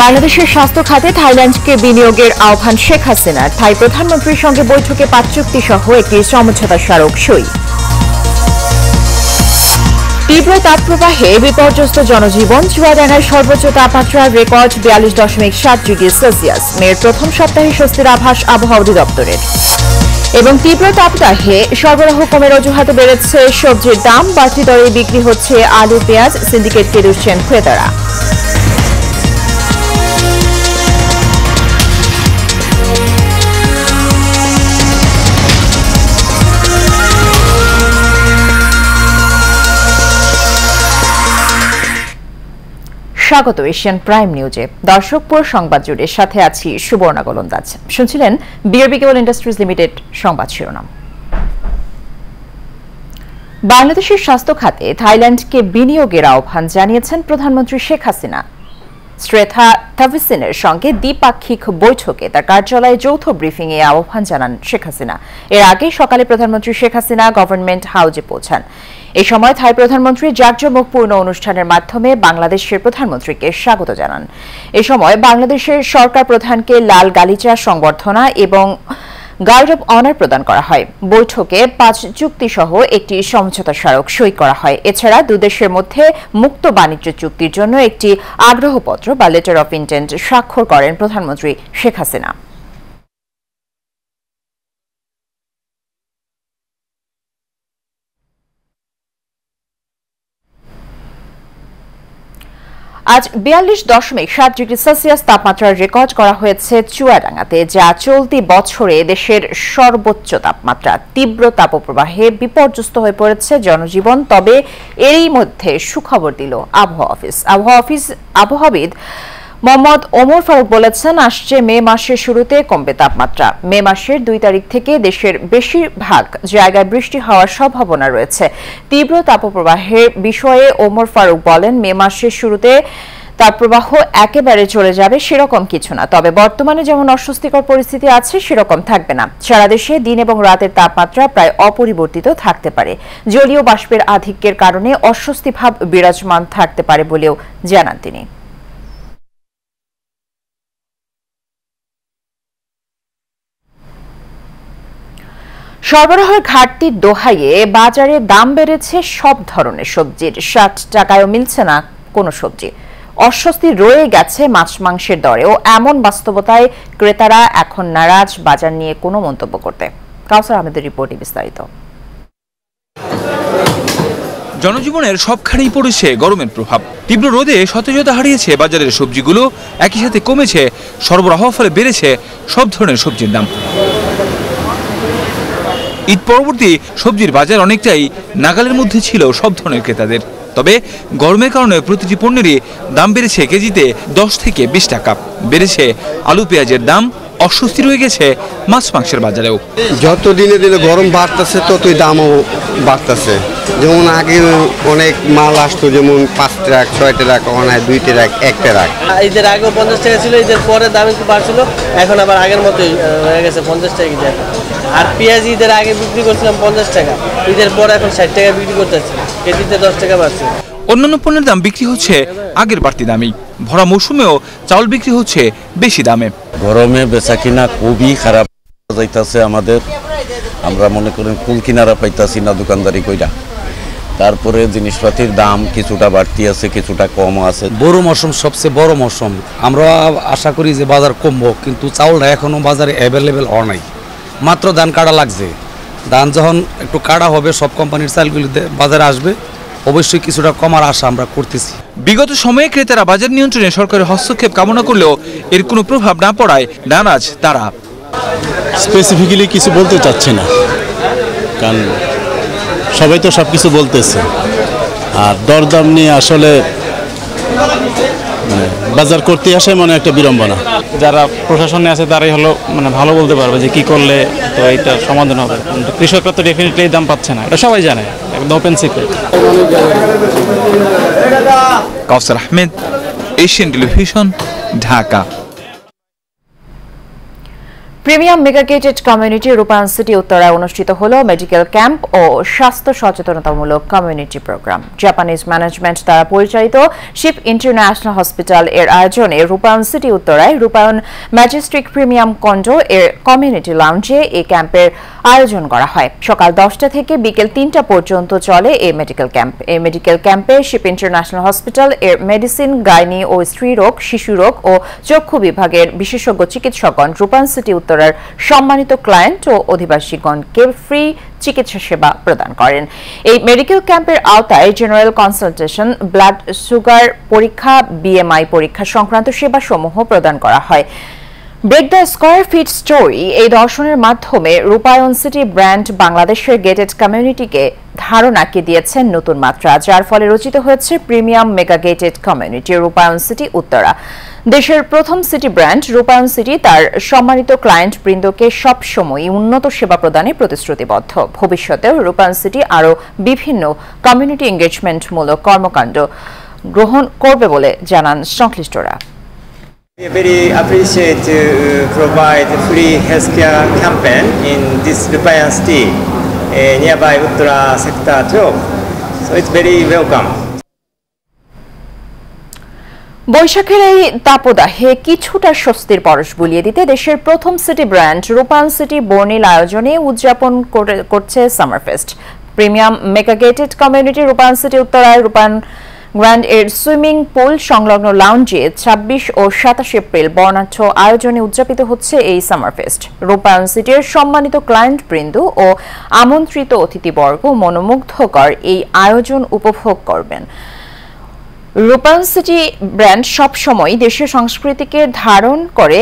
বাংলাদেশের স্বাস্থ্য খাতে থাইল্যান্ডকে বিনিয়োগের আহ্বান শেখ হাসিনার। থাই প্রধানমন্ত্রীর সঙ্গে বৈঠকে 5 চুক্তি সহ একটি সমঝোতা স্মারক সই। তীব্র তাপপ্রবাহে বিপর্যস্ত জনজীবন। চুয়াডাঙ্গার সর্বোচ্চ তাপমাত্রার রেকর্ড 42.7 ডিগ্রি সেলসিয়াস। মের প্রথম সপ্তাহে স্বস্তির আভাস আবহাওয়া অধিদপ্তরের। এবং তীব্র তাপদাহে সরবরাহ কমের অজুহাতে বেড়েছে সবজির দাম। বাড়তি দরে বিক্রি হচ্ছে আলু, পেঁয়াজ। সিন্ডিকেটকে দুষছেন ক্রেতারা। স্বাগত এশিয়ান প্রাইম নিউজে। দর্শক, পুরো সংবাদ জুড়ে সাথে আছি সুবর্ণা গোলন্দাজ। শুনছিলেন বিআরবি কেবল ইন্ডাস্ট্রিজ লিমিটেড সংবাদ শিরোনাম। বাংলাদেশের স্বাস্থ্য খাতে থাইল্যান্ডকে বিনিয়োগের আহ্বান জানিয়েছেন প্রধানমন্ত্রী শেখ হাসিনা। শ্রেথা থাভিসিনের সঙ্গে দ্বিপাক্ষিক বৈঠকে তার কার্যালয়ে যৌথ ব্রিফিং এ আহ্বান জানান শেখ হাসিনা। এর আগে সকালে প্রধানমন্ত্রী শেখ হাসিনা গভর্নমেন্ট হাউসে পৌঁছান। এই সময় থাই প্রধানমন্ত্রী জাঁকজমকপূর্ণ অনুষ্ঠানের মাধ্যমে বাংলাদেশের প্রধানমন্ত্রীকে স্বাগত জানান। এ সময় বাংলাদেশের সরকার প্রধানকে লাল গালিচা সংবর্ধনা এবং গার্ড অব অনার প্রদান করা হয়। বৈঠকে 5 চুক্তি সহ একটি সমঝোতা স্মারক সই করা হয়। এছাড়া দুদেশের মধ্যে মুক্ত বাণিজ্য চুক্তির জন্য একটি আগ্রহপত্র বা লেটার অফ ইন্টেন্ট স্বাক্ষর করেন প্রধানমন্ত্রী শেখ হাসিনা। আজ 42.7 ডিগ্রি সেলসিয়াস তাপমাত্রার রেকর্ড করা হয়েছে চুয়াডাঙ্গাতে, যা চলতি বছরে দেশের সর্বোচ্চ তাপমাত্রা। তীব্র তাপপ্রবাহে বিপর্যস্ত হয়ে পড়েছে জনজীবন। তবে এরই মধ্যে সুখবর দিল আবহাওয়াবিদ মোহাম্মদ ওমর ফারুক বলেছেন, আসছে মে মাসের শুরুতে কমবে তাপমাত্রা। মে মাসের 2 তারিখ থেকে দেশের বেশিরভাগ জায়গায় বৃষ্টি হওয়ার সম্ভাবনা রয়েছে। তীব্র তাপপ্রবাহের বিষয়ে ওমর ফারুক বলেন, মে মাসের শুরুতে তাপপ্রবাহ একেবারে চলে যাবে সেরকম কিছু না, তবে বর্তমানে যেমন অস্বস্তিকর পরিস্থিতি আছে সেরকম থাকবে না। সারা দেশে দিন এবং রাতের তাপমাত্রা প্রায় অপরিবর্তিত থাকতে পারে। জলীয় বাষ্পের আধিক্যের কারণে অস্বস্তি ভাব বিরাজমান থাকতে পারে বলেও জানান তিনি। সরবরাহের ঘাটতির দোহাইয়ে বাজারে দাম বেড়েছে সব ধরনের সবজির। 60 টাকায়ও মিলছে না কোনো সবজি। অস্বস্তি রয়ে গেছে মাছ মাংসের দরেও। এমন বাস্তবতায় ক্রেতারা এখন নারাজ বাজার নিয়ে কোনো মন্তব্য করতে। কাউসার আহমেদের রিপোর্টে বিস্তারিত। জনজীবনের সবখানেই পড়েছে গরমের প্রভাব। তীব্র রোদে সতেজতা হারিয়েছে বাজারের সবজিগুলো। একই সাথে কমেছে সরবরাহ, ফলে বেড়েছে সব ধরনের সবজির দাম। ঈদ পরবর্তী সবজির বাজার অনেকটাই নাগালের মধ্যে ছিল সব ধরনের ক্রেতাদের। তবে গরমের কারণে প্রতিটি পণ্যেরই দাম বেড়েছে কেজিতে 10 থেকে 20 টাকা। বেড়েছে আলু, পেঁয়াজের দাম। অস্বস্তি রয়ে গেছে মাছ মাংসের বাজারেও। যত দিনে দিনে গরম বাড়তেছে ততই দামও বাড়তেছে। যেমন আগে অনেক মাল আসতো, যেমন 5 ট্রাক 6 ট্রাক, অনায় 2 ট্রাক 1 ট্রাক। ঈদের আগেও 50 টাকা ছিল, ঈদের পরে দাম একটু বাড়ছিল, এখন আবার আগের মতোই হয়ে গেছে 50 টাকা কেজি। আর পেঁয়াজ ঈদের আগে বিক্রি করছিলাম 50 টাকা, ঈদের পরে এখন 60 টাকা বিক্রি করতেছি, কেজিতে 10 টাকা বাড়ছে। অন্যান্য পণ্যের দাম বিক্রি হচ্ছে আগের বাড়তি দামেই। ভরা মৌসুমেও চাউল বিক্রি হচ্ছে বেশি দামে। গরমে বেচা কিনা খুবই খারাপ যাইতেছে আমাদের। আমরা মনে করেন কুল কিনারা পাইতাছি না দোকানদারি কইরা। তারপরে জিনিসপাতির দাম কিছুটা বাড়তি আছে, কিছুটা কম আছে। বড় মৌসুম সবচেয়ে বড় মৌসুম। আমরা আশা করি যে বাজার কমবো, কিন্তু চাউলটা এখনো বাজারে অ্যাভেলেবেল হওয়া নাই। মাত্র ধান কাটা লাগছে। ধান যখন একটু কাটা হবে, সব কোম্পানির চালগুলি বাজারে আসবে, অবশ্যই কিছুটা কমার আশা আমরা করতেছি। বিগত সময়ে ক্রেতারা বাজার নিয়ন্ত্রণে সরকারের হস্তক্ষেপ কামনা করলেও এর কোনো প্রভাব না পড়ায় নারাজ তারা। স্পেসিফিক্যালি কিছু বলতে চাচ্ছি না, কারণ সবাই তো সব কিছু বলতেছে। আর দরদাম নিয়ে আসলে বাজার করতে আসে মনে একটা বিড়ম্বনা। যারা প্রশাসনে আছে তারাই হলো ভালো বলতে পারবে যে কি করলে তো এটা সমাধান হবে। কৃষকরা তো ডেফিনেটলি দাম পাচ্ছে না, এটা সবাই জানে, একদম open secret. Kawsar Ahmed, Asian television, Dhaka. Premium mega gated community Rupayan city উত্তরায় অনুষ্ঠিত হলো মেডিকেল ক্যাম্প ও স্বাস্থ্য সচেতনতামূলক কমিউনিটি প্রোগ্রাম। জাপানিজ ম্যানেজমেন্ট দ্বারা পরিচালিত শিপ ইন্টারন্যাশনাল হসপিটাল এর আয়োজনে রূপায়ণ সিটি উত্তরায় রূপায়ণ ম্যাজেস্টিক প্রিমিয়াম কন্ডো এর কমিউনিটি লাউঞ্জে এই ক্যাম্পের আয়োজন করা হয়। সকাল 10টা থেকে বিকেল 3টা পর্যন্ত চলে এই মেডিকেল ক্যাম্প। এই মেডিকেল ক্যাম্পে শিপ ইন্টারন্যাশনাল হসপিটাল এর মেডিসিন, গাইনি ও স্ত্রীরোগ, শিশুরোগ ও চক্ষু বিভাগের বিশেষজ্ঞ চিকিৎসকগণ রূপায়ণ সিটি উত্তরার সম্মানিত ক্লায়েন্ট ও অধিবাসীগণকে ফ্রি চিকিৎসা সেবা প্রদান করেন। এই মেডিকেল ক্যাম্পের আওতায় জেনারেল কনসালটেশন, ব্লাড সুগার পরীক্ষা, বিএমআই পরীক্ষা সংক্রান্ত সেবাসমূহ প্রদান করা হয়। Break the square feet story এই দর্শনের মাধ্যমে রূপায়ণ সিটি ব্র্যান্ড বাংলাদেশের গেটেড কমিউনিটিকে ধারণাকে দিয়েছেন নতুন মাত্রা, যার ফলে রচিত হয়েছে premium mega gated community Rupayan city Uttara. দেশের প্রথম সিটি ব্র্যান্ড রূপায়ণ সিটি তার সম্মানিত ক্লায়েন্ট বৃন্দকে সবসময় উন্নত সেবা প্রদানে প্রতিশ্রুতিবদ্ধ। ভবিষ্যতেও রূপায়ণ সিটি আরও বিভিন্ন কমিউনিটি এঙ্গেজমেন্টমূলক কর্মকাণ্ড গ্রহণ করবে বলে জানান সংশ্লিষ্টরা। We very appreciate to provide free healthcare campaign in this Rūpayan City nearby Uttara Sector 12. So it's very welcome. বৈশাখের এই তাপদাহে কিছুটা স্বস্তির পরশ বুলিয়ে দিতে দেশের প্রথম সিটি ব্র্যান্ড রূপায়ণ সিটি বর্ণিল আয়োজনে উদযাপন করছে summer fest. Premium mega gated community Rupayan city উত্তরায় রূপায়ণ গ্র্যান্ড এর সুইমিং পুল সংলগ্ন লাউঞ্জে 26 ও 27 এপ্রিল বর্ণাঢ্য আয়োজনে উদযাপিত হচ্ছে এই সামার ফেস্ট। রূপায়ণ সিটির সম্মানিত ক্লায়েন্ট বৃন্দ ও আমন্ত্রিত অতিথিবর্গ মনোমুগ্ধকর এই আয়োজন উপভোগ করবেন। রূপায়ণ সিটি ব্র্যান্ড সবসময় দেশের সংস্কৃতিকে ধারণ করে,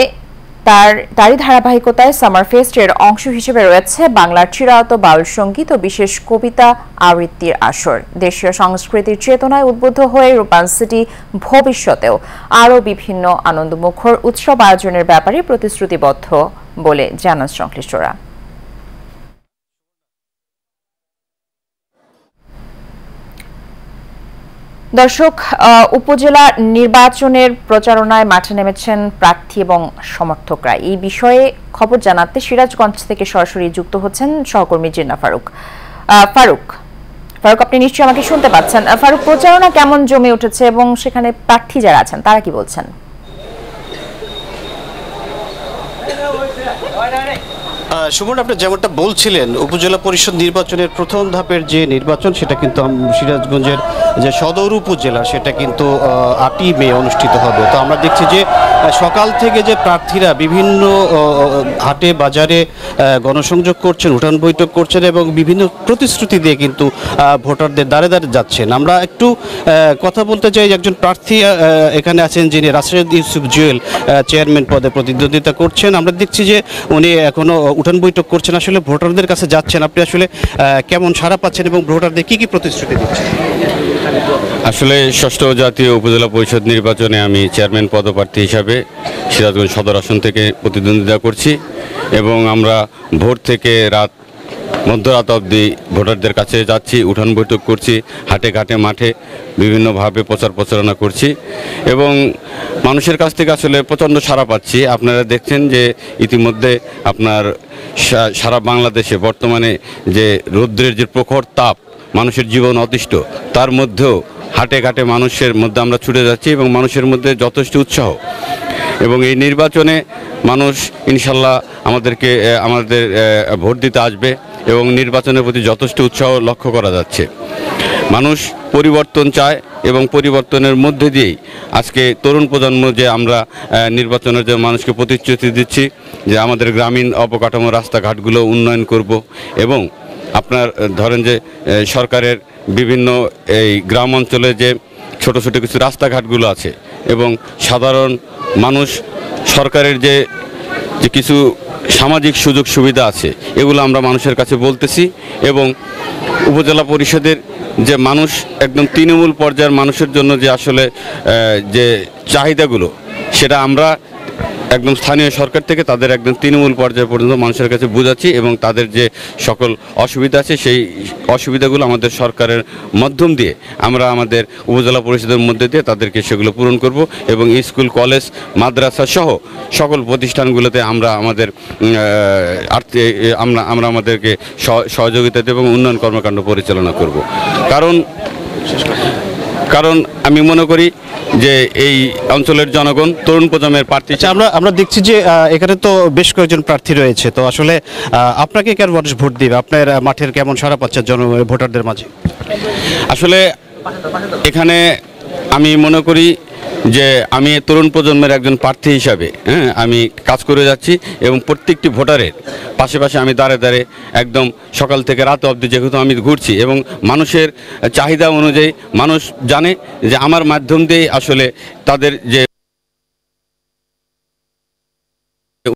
তারই ধারাবাহিকতায় সামার ফেস্টের অংশ হিসেবে রয়েছে বাংলার চিরায়ত বাউল সঙ্গীত ও বিশেষ কবিতা আবৃত্তির আসর। দেশীয় সংস্কৃতির চেতনায় উদ্বুদ্ধ হয়ে রূপায়ণ সিটি ভবিষ্যতেও আরও বিভিন্ন আনন্দমুখর উৎসব আয়োজনের ব্যাপারে প্রতিশ্রুতিবদ্ধ বলে জানান সংশ্লিষ্টরা। দর্শক, উপজেলা নির্বাচনের প্রচারণায় মাঠে নেমেছেন প্রার্থী এবং সমর্থকরা। এই বিষয়ে খবর জানাতে সিরাজগঞ্জ থেকে সরাসরি যুক্ত হচ্ছেন সহকর্মী জিন্না ফারুক। ফারুক, আপনি নিশ্চয়ই আমাকে শুনতে পাচ্ছেন। ফারুক, প্রচারণা কেমন জমে উঠেছে এবং সেখানে প্রার্থী যারা আছেন তারা কি বলছেন? সুমন, আপনি যেমনটা বলছিলেন, উপজেলা পরিষদ নির্বাচনের প্রথম ধাপের যে নির্বাচন সেটা কিন্তু সিরাজগঞ্জের যে সদর উপজেলা সেটা কিন্তু 8ই মে অনুষ্ঠিত হবে। তো আমরা দেখছি যে সকাল থেকে যে প্রার্থীরা বিভিন্ন হাটে বাজারে গণসংযোগ করছেন, উঠান বৈঠক করছেন এবং বিভিন্ন প্রতিশ্রুতি দিয়ে কিন্তু ভোটারদের দ্বারে দ্বারে যাচ্ছেন। আমরা একটু কথা বলতে চাই, একজন প্রার্থী এখানে আছেন যিনি রাশেদ ইউসুফ জুয়েল চেয়ারম্যান পদে প্রতিদ্বন্দ্বিতা করছেন। আমরা দেখছি যে উনি এখনো উঠান বৈঠক করছেন, আসলে ভোটারদের কাছে যাচ্ছেন। আপনি আসলে কেমন সাড়া পাচ্ছেন এবং ভোটারদের কি কি প্রতিশ্রুতি দিচ্ছেন? আসলে ষষ্ঠ জাতীয় উপজেলা পরিষদ নির্বাচনে আমি চেয়ারম্যান পদপ্রার্থী হিসাবে সিরাজগঞ্জ সদর আসন থেকে প্রতিদ্বন্দ্বিতা করছি এবং আমরা ভোর থেকে মধ্যরাত অবধি ভোটারদের কাছে যাচ্ছি, উঠান বৈঠক করছি, হাটে ঘাটে মাঠে বিভিন্নভাবে প্রচারণা করছি এবং মানুষের কাছ থেকে আসলে প্রচণ্ড সাড়া পাচ্ছি। আপনারা দেখছেন যে ইতিমধ্যে আপনার সারা বাংলাদেশে বর্তমানে যে রৌদ্রের যে প্রখর তাপ, মানুষের জীবন অতিষ্ঠ, তার মধ্যেও হাটে ঘাটে মানুষের মধ্যে আমরা ছুটে যাচ্ছি এবং মানুষের মধ্যে যথেষ্ট উৎসাহ এবং এই নির্বাচনে মানুষ ইনশাল্লাহ আমাদের ভোট দিতে আসবে এবং নির্বাচনের প্রতি যথেষ্ট উৎসাহ লক্ষ্য করা যাচ্ছে। মানুষ পরিবর্তন চায় এবং পরিবর্তনের মধ্যে দিয়েই আজকে তরুণ প্রজন্ম যে আমরা নির্বাচনের যে মানুষকে প্রতিশ্রুতি দিচ্ছি যে আমাদের গ্রামীণ অবকাঠামো রাস্তাঘাটগুলো উন্নয়ন করব এবং আপনার ধরেন যে সরকারের বিভিন্ন এই গ্রাম অঞ্চলে যে ছোট ছোট কিছু রাস্তাঘাটগুলো আছে এবং সাধারণ মানুষ সরকারের যে কিছু সামাজিক সুযোগ সুবিধা আছে এগুলো আমরা মানুষের কাছে বলতেছি এবং উপজেলা পরিষদের যে মানুষ একদম তৃণমূল পর্যায়ের মানুষের জন্য যে আসলে যে চাহিদাগুলো সেটা আমরা একদম স্থানীয় সরকার থেকে তাদের একদম তৃণমূল পর্যায় পর্যন্ত মানুষের কাছে বোঝাচ্ছি এবং তাদের যে সকল অসুবিধা আছে সেই অসুবিধাগুলো আমাদের সরকারের মাধ্যম দিয়ে আমরা আমাদের উপজেলা পরিষদের মধ্যে দিয়ে তাদেরকে সেগুলো পূরণ করব এবং স্কুল কলেজ মাদ্রাসা সহ সকল প্রতিষ্ঠানগুলোতে আমরা আমাদের আমরা আমাদেরকে সহযোগিতা দেব এবং উন্নয়ন কর্মকাণ্ড পরিচালনা করব। কারণ আমি মনে করি যে এই অঞ্চলের জনগণ তরুণ প্রজন্মের প্রার্থী। আমরা দেখছি যে এখানে তো বেশ কয়েকজন প্রার্থী রয়েছে, তো আসলে আপনাকে কেন মানুষ ভোট দিবে? আপনার মাঠের কেমন সাড়া পাচ্ছে ভোটারদের মাঝে? আসলে এখানে আমি মনে করি যে আমি তরুণ প্রজন্মের একজন প্রার্থী হিসাবে আমি কাজ করে যাচ্ছি এবং প্রত্যেকটি ভোটারের পাশে আমি দাঁড়ে একদম সকাল থেকে রাত অবধি যেহেতু আমি ঘুরছি এবং মানুষের চাহিদা অনুযায়ী মানুষ জানে যে আমার মাধ্যম দিয়ে আসলে তাদের যে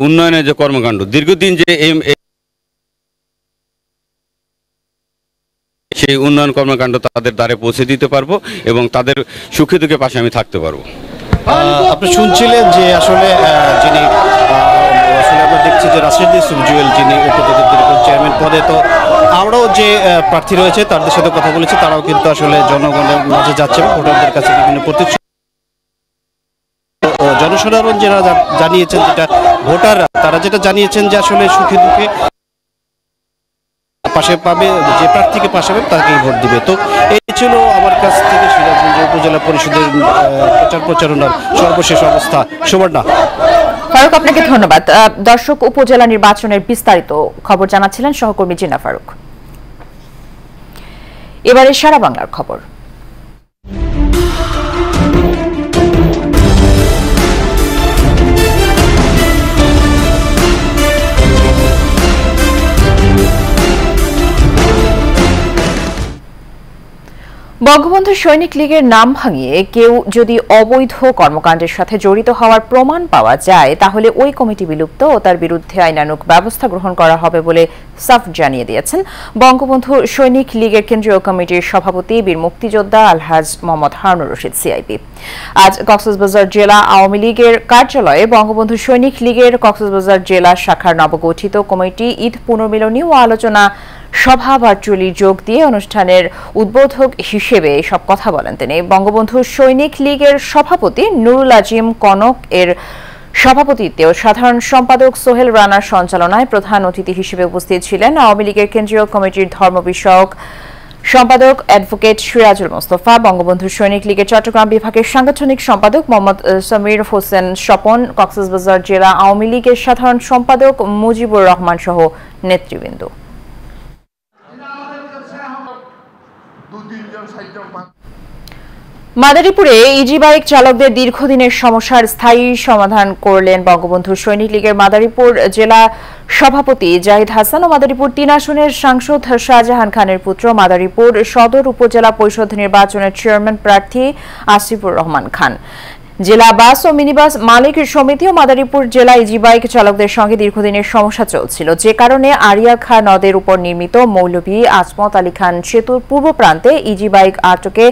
উন্নয়নের যে কর্মকাণ্ড দীর্ঘদিন যে সেই উন্নয়ন কর্মকাণ্ড তাদের দ্বারে পৌঁছে দিতে পারবো এবং তাদের সুখে দুঃখে পাশে আমি থাকতে পারবো। আপনি শুনছিলেন যে আসলে যিনি আসলে আমরা দেখছি যে রাশেদুল জুয়েল যিনি উপপ্রতিনিধির চেয়ারম্যান পদে, তো আমরাও যে প্রার্থী রয়েছে তাদের সাথে কথা বলেছি, তারাও কিন্তু আসলে জনগণের মাঝে যাচ্ছে এবং ভোটারদের কাছে বিভিন্ন প্রতিশ্রুতি জনসাধারণ যারা জানিয়েছেন, যেটা ভোটাররা তারা যেটা জানিয়েছেন যে আসলে সুখে দুঃখে পাশে পাবে, যে প্রার্থীকে পাশে পাবে তাকেই ভোট দিবে। তো এই ছিল আমার কাছ থেকে সিরাজগঞ্জ উপজেলা পরিষদের প্রচারণার সর্বশেষ অবস্থা। সুবর্ণা। ফারুক, আপনাকে ধন্যবাদ। দর্শক, উপজেলা নির্বাচনের বিস্তারিত খবর জানাচ্ছিলেন সহকর্মী জিনা ফারুক। এবারে সারা বাংলার খবর। বঙ্গবন্ধু সৈনিক লীগের নাম ভাঙিয়ে কেউ যদি অবৈধ কর্মকাণ্ডের সাথে জড়িত হওয়ার প্রমাণ পাওয়া যায় তাহলে ওই কমিটি বিলুপ্ত ও তার বিরুদ্ধে আইনানুগ ব্যবস্থা গ্রহণ করা হবে বলে সাফ জানিয়ে দিয়েছেন বঙ্গবন্ধু সৈনিক লীগের কেন্দ্রীয় কমিটির সভাপতি বীর মুক্তিযোদ্ধা আলহাজ মোহাম্মদ হারুনুর রশিদ সিআইপি। আজ কক্সবাজার জেলা আওয়ামী লীগের কার্যালয়ে বঙ্গবন্ধু সৈনিক লীগের কক্সবাজার জেলা শাখার নবগঠিত কমিটি ঈদ পুনর্মিলনী ও আলোচনা সভা ভার্চুয়ালি যোগ দিয়ে অনুষ্ঠানের উদ্বোধক হিসেবে এসব কথা বলেন তিনি। বঙ্গবন্ধু সৈনিক লীগের সভাপতি নুরুল আজিম কনক এর সভাপতিত্বে ও সাধারণ সম্পাদক সোহেল রানার সঞ্চালনায় প্রধান অতিথি হিসেবে উপস্থিত ছিলেন আওয়ামী লীগের কেন্দ্রীয় কমিটির ধর্ম বিষয়ক সম্পাদক অ্যাডভোকেট সিরাজুল মোস্তফা, বঙ্গবন্ধু সৈনিক লীগের চট্টগ্রাম বিভাগের সাংগঠনিক সম্পাদক মোহাম্মদ সমীর হোসেন স্বপন, কক্সবাজার জেলা আওয়ামী লীগের সাধারণ সম্পাদক মুজিবুর রহমান সহ নেতৃবৃন্দ। মাদারীপুরে ইজি বাইক চালকদের দীর্ঘদিনের সমস্যার স্থায়ী সমাধান করলেন বঙ্গবন্ধু সৈনিক লীগের মাদারীপুর জেলা সভাপতি জাহিদ হাসান ও মাদারীপুর ৩ আসনের সাংসদ শাহজাহান খানের পুত্র মাদারীপুর সদর উপজেলা পরিষদ নির্বাচনের চেয়ারম্যান প্রার্থী আসিফুর রহমান খান। জেলা বাস ও মিনিবাস মালিক সমিতি ও মাদারীপুর জেলা ইজি বাইক চালকদের সঙ্গে দীর্ঘদিনের সমস্যা চলছিল, যে কারণে আরিয়া খা নদের উপর নির্মিত মৌলভী আজমত আলী খান সেতুর পূর্ব প্রান্তে ইজি বাইক আটকে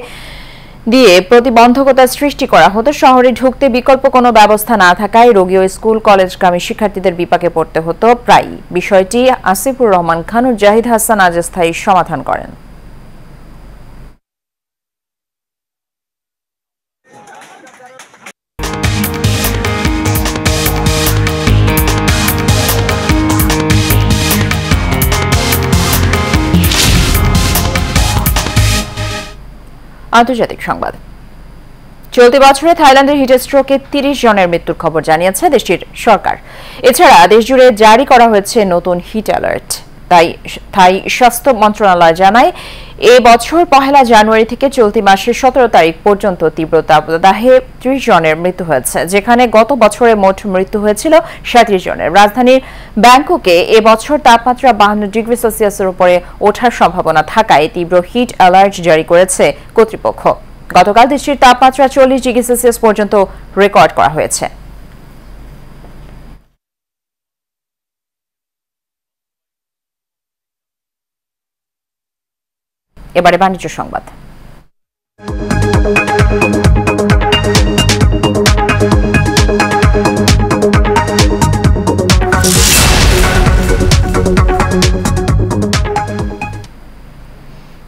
দিয়ে প্রতিবন্ধকতা সৃষ্টি করা হতো। শহরে ঢুকতে বিকল্প কোনো ব্যবস্থা না থাকায় রোগী ও স্কুল কলেজগামী শিক্ষার্থীদের বিপাকে পড়তে হতো প্রায়ই। বিষয়টি আসিফুর রহমান খান ও জাহিদ হাসান আজ স্থায়ী সমাধান করেন। আন্তর্জাতিক সংবাদ। চলতি বছরে থাইল্যান্ডের হিট স্ট্রোকে 30 জনের মৃত্যুর খবর জানিয়েছে দেশটির সরকার। এছাড়া দেশজুড়ে জারি করা হয়েছে নতুন হিট অ্যালার্ট। থাই স্বাস্থ্য মন্ত্রণালয় জানায় এ বছর 1 জানুয়ারি থেকে চলতি মাসের 17 তারিখ পর্যন্ত তীব্র তাপদাহে 30 জনের মৃত্যু হয়েছে, যেখানে গত বছরে মোট মৃত্যু হয়েছিল 37 জনের। রাজধানীর ব্যাংককে এ বছর তাপমাত্রা 52 ডিগ্রি সেলসিয়াসের উপরে ওঠার সম্ভাবনা থাকায় তীব্র হিট অ্যালার্ট জারি করেছে কর্তৃপক্ষ। গতকাল দেশটির তাপমাত্রা 40 ডিগ্রি সেলসিয়াস পর্যন্ত রেকর্ড করা হয়েছে। এবারে বাণিজ্য সংবাদ।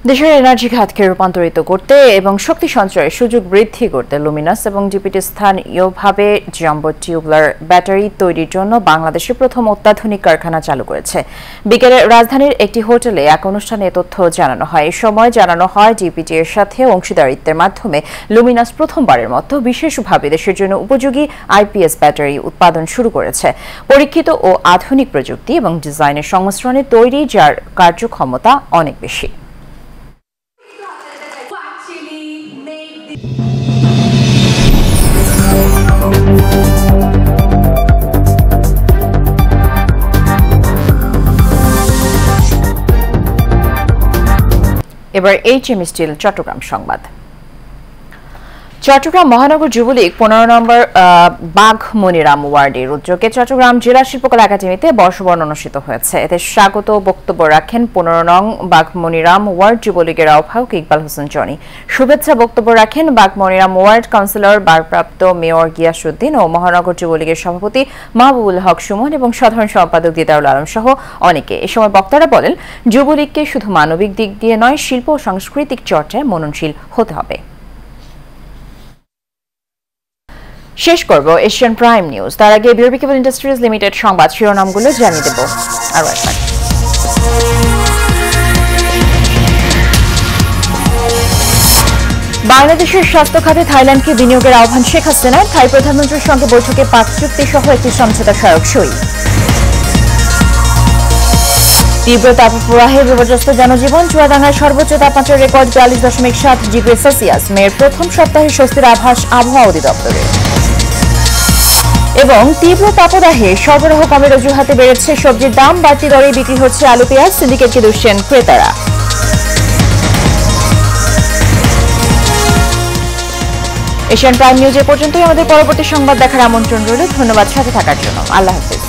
দেশের এনার্জি খাতকে রূপান্তরিত করতে এবং শক্তি সঞ্চয়ের সুযোগ বৃদ্ধি করতে লুমিনাস এবং ডিপিটি স্থানীয়ভাবে জাম্বো টিউবলার ব্যাটারি তৈরির জন্য বাংলাদেশের প্রথম অত্যাধুনিক কারখানা চালু করেছে। বিকেলে রাজধানীর একটি হোটেলে এক অনুষ্ঠানে এ তথ্য জানানো হয়। এই সময় জানানো হয় ডিপিটি এর সাথে অংশীদারিত্বের মাধ্যমে লুমিনাস প্রথমবারের মতো বিশেষভাবে দেশের জন্য উপযোগী আইপিএস ব্যাটারি উৎপাদন শুরু করেছে। পরীক্ষিত ও আধুনিক প্রযুক্তি এবং ডিজাইনের সংমিশ্রণে তৈরি, যার কার্যক্ষমতা অনেক বেশি। এবার এইচএম স্টিল চট্টগ্রাম সংবাদ। চট্টগ্রাম মহানগর যুবলীগ 15 নম্বর বাঘমনিরাম ওয়ার্ডের উদ্যোগে চট্টগ্রাম জেলা শিল্পকলা একাডেমিতে বর্ষবরণ অনুষ্ঠিত হয়েছে। এতে স্বাগত বক্তব্য রাখেন 15 নং বাঘমনিরাম ওয়ার্ড যুবলীগের আহ্বায়ক ইকবাল হোসেন জনি। শুভেচ্ছা বক্তব্য রাখেন বাঘমনিরাম ওয়ার্ড কাউন্সিলর ভারপ্রাপ্ত মেয়র গিয়াসউদ্দিন ও মহানগর যুবলীগের সভাপতি মাহবুবুল হক সুমন এবং সাধারণ সম্পাদক দিদারুল আলম সহ অনেকে। এ সময় বক্তারা বলেন, যুবলীগকে শুধু মানবিক দিক দিয়ে নয়, শিল্প ও সাংস্কৃতিক চর্চায় মননশীল হতে হবে। শেষ করব এশিয়ান প্রাইম নিউজ। তার আগে বিআরবি কেবল ইন্ডাস্ট্রিজ লিমিটেড সংবাদ শিরোনামগুলো জানিয়ে দেব আরো একবার। বাংলাদেশের স্বাস্থ্য খাতে থাইল্যান্ডকে বিনিয়োগের আহ্বান শেখ হাসিনার। থাই প্রধানমন্ত্রীর সঙ্গে বৈঠকে 5 চুক্তি সহ একটি সমঝোতা স্মারক সই। তীব্র তাপপ্রবাহে বিপর্যস্ত জনজীবন। চুয়াডাঙ্গায় সর্বোচ্চ তাপমাত্রার রেকর্ড 42.7 ডিগ্রি সেলসিয়াস। মেয়ের প্রথম সপ্তাহে স্বস্তির আভাস আবহাওয়া অধিদপ্তরের। এবং তীব্র তাপদাহে সরবরাহ কমের অজুহাতে বেড়েছে সবজির দাম। বাড়তি দরে বিক্রি হচ্ছে আলু পেঁয়াজ। সিন্ডিকেটকে দুষছেন ক্রেতারা। এশিয়ান প্রাইম নিউজ এ পর্যন্তই। আমাদের পরবর্তী সংবাদ দেখার আমন্ত্রণ রইল। ধন্যবাদ সাথে থাকার জন্য। আল্লাহ হাফেজ।